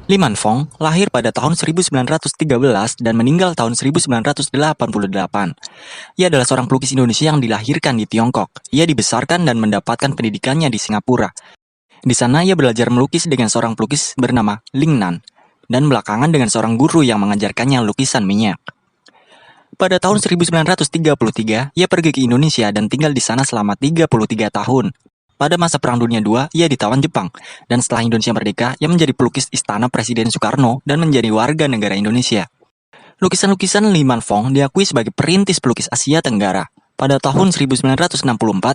Li Manfong lahir pada tahun 1913 dan meninggal tahun 1988. Ia adalah seorang pelukis Indonesia yang dilahirkan di Tiongkok. Ia dibesarkan dan mendapatkan pendidikannya di Singapura. Di sana ia belajar melukis dengan seorang pelukis bernama Ling Nan, dan belakangan dengan seorang guru yang mengajarkannya lukisan minyak. Pada tahun 1933, ia pergi ke Indonesia dan tinggal di sana selama 33 tahun. Pada masa Perang Dunia II, ia ditawan Jepang, dan setelah Indonesia merdeka, ia menjadi pelukis istana Presiden Soekarno dan menjadi warga negara Indonesia. Lukisan-lukisan Li Manfong diakui sebagai perintis pelukis Asia Tenggara. Pada tahun 1964,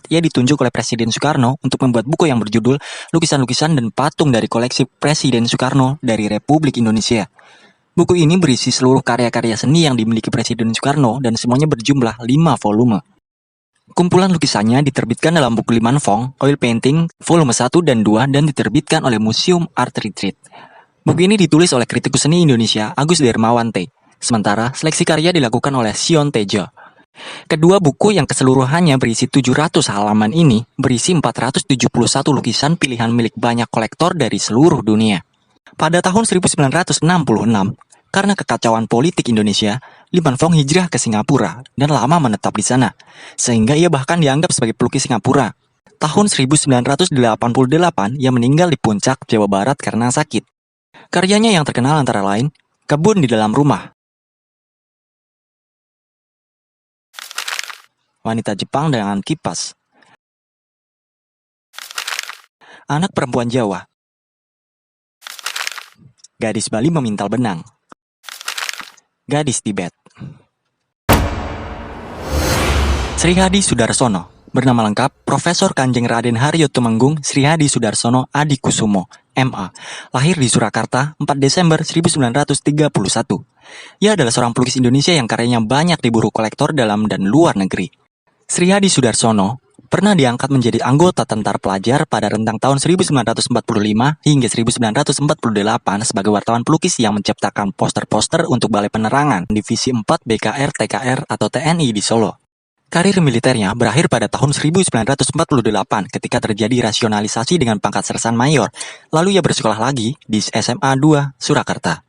ia ditunjuk oleh Presiden Soekarno untuk membuat buku yang berjudul Lukisan-lukisan dan Patung dari Koleksi Presiden Soekarno dari Republik Indonesia. Buku ini berisi seluruh karya-karya seni yang dimiliki Presiden Soekarno dan semuanya berjumlah 5 volume. Kumpulan lukisannya diterbitkan dalam buku Li Manfong, Oil Painting, volume 1 dan 2 dan diterbitkan oleh Museum Art Retreat. Buku ini ditulis oleh kritikus seni Indonesia Agus Dermawan T. Sementara seleksi karya dilakukan oleh Sion Tejo. Kedua buku yang keseluruhannya berisi 700 halaman ini berisi 471 lukisan pilihan milik banyak kolektor dari seluruh dunia. Pada tahun 1966, karena kekacauan politik Indonesia, Li Manfong hijrah ke Singapura dan lama menetap di sana, sehingga ia bahkan dianggap sebagai pelukis Singapura. Tahun 1988, ia meninggal di Puncak, Jawa Barat karena sakit. Karyanya yang terkenal antara lain, Kebun di Dalam Rumah, Wanita Jepang dengan Kipas, Anak Perempuan Jawa, Gadis Bali Memintal Benang, Gadis Tibet. Sri Hadi Sudarsono, bernama lengkap Profesor Kanjeng Raden Haryo Tumenggung Sri Hadi Sudarsono Adikusumo, MA, lahir di Surakarta 4 Desember 1931. Ia adalah seorang pelukis Indonesia yang karyanya banyak diburu kolektor dalam dan luar negeri. Sri Hadi Sudarsono pernah diangkat menjadi anggota Tentara Pelajar pada rentang tahun 1945 hingga 1948 sebagai wartawan pelukis yang menciptakan poster-poster untuk Balai Penerangan Divisi 4 BKR TKR atau TNI di Solo. Karir militernya berakhir pada tahun 1948 ketika terjadi rasionalisasi dengan pangkat sersan mayor, lalu ia bersekolah lagi di SMA 2 Surakarta.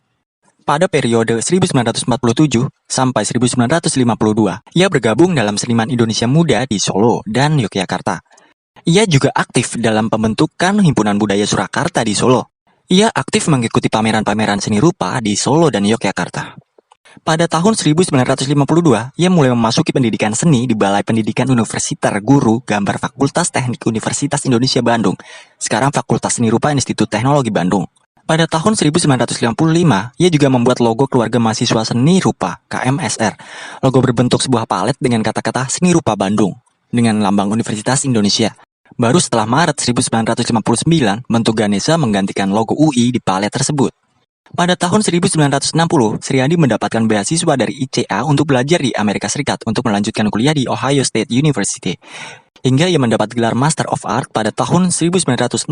Pada periode 1947 sampai 1952, ia bergabung dalam Seniman Indonesia Muda di Solo dan Yogyakarta. Ia juga aktif dalam pembentukan Himpunan Budaya Surakarta di Solo. Ia aktif mengikuti pameran-pameran seni rupa di Solo dan Yogyakarta. Pada tahun 1952, ia mulai memasuki pendidikan seni di Balai Pendidikan Universitar Guru Gambar Fakultas Teknik Universitas Indonesia Bandung, sekarang Fakultas Seni Rupa Institut Teknologi Bandung. Pada tahun 1955, ia juga membuat logo Keluarga Mahasiswa Seni Rupa KMSR. Logo berbentuk sebuah palet dengan kata-kata Seni Rupa Bandung dengan lambang Universitas Indonesia. Baru setelah Maret 1959, bentuk Ganesha menggantikan logo UI di palet tersebut. Pada tahun 1960, Sri Hadi mendapatkan beasiswa dari ICA untuk belajar di Amerika Serikat untuk melanjutkan kuliah di Ohio State University. Hingga ia mendapat gelar Master of Art pada tahun 1962.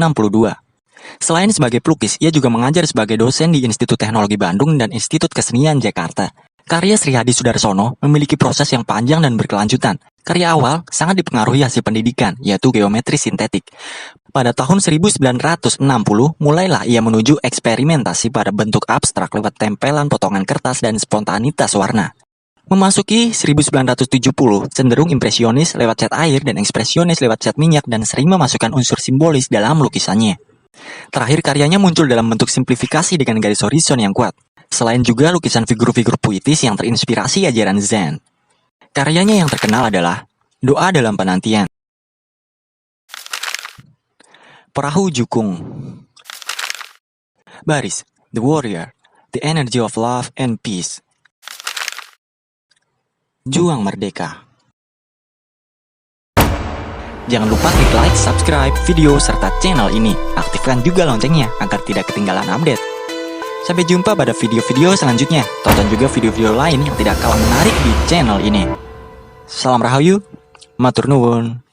Selain sebagai pelukis, ia juga mengajar sebagai dosen di Institut Teknologi Bandung dan Institut Kesenian Jakarta. Karya Sri Hadi Sudarsono memiliki proses yang panjang dan berkelanjutan. Karya awal sangat dipengaruhi hasil pendidikan, yaitu geometri sintetik. Pada tahun 1960, mulailah ia menuju eksperimentasi pada bentuk abstrak lewat tempelan potongan kertas dan spontanitas warna. Memasuki 1970, cenderung impresionis lewat cat air dan ekspresionis lewat cat minyak dan sering memasukkan unsur simbolis dalam lukisannya. Terakhir karyanya muncul dalam bentuk simplifikasi dengan garis horizon yang kuat. Selain juga lukisan figur-figur puitis yang terinspirasi ajaran Zen. Karyanya yang terkenal adalah Doa Dalam Penantian, Perahu Jukung, Baris, The Warrior, The Energy of Love and Peace, Juang Merdeka. Jangan lupa klik like, subscribe video serta channel ini. Aktifkan juga loncengnya agar tidak ketinggalan update. Sampai jumpa pada video-video selanjutnya. Tonton juga video-video lain yang tidak kalah menarik di channel ini. Salam Rahayu, matur nuwun.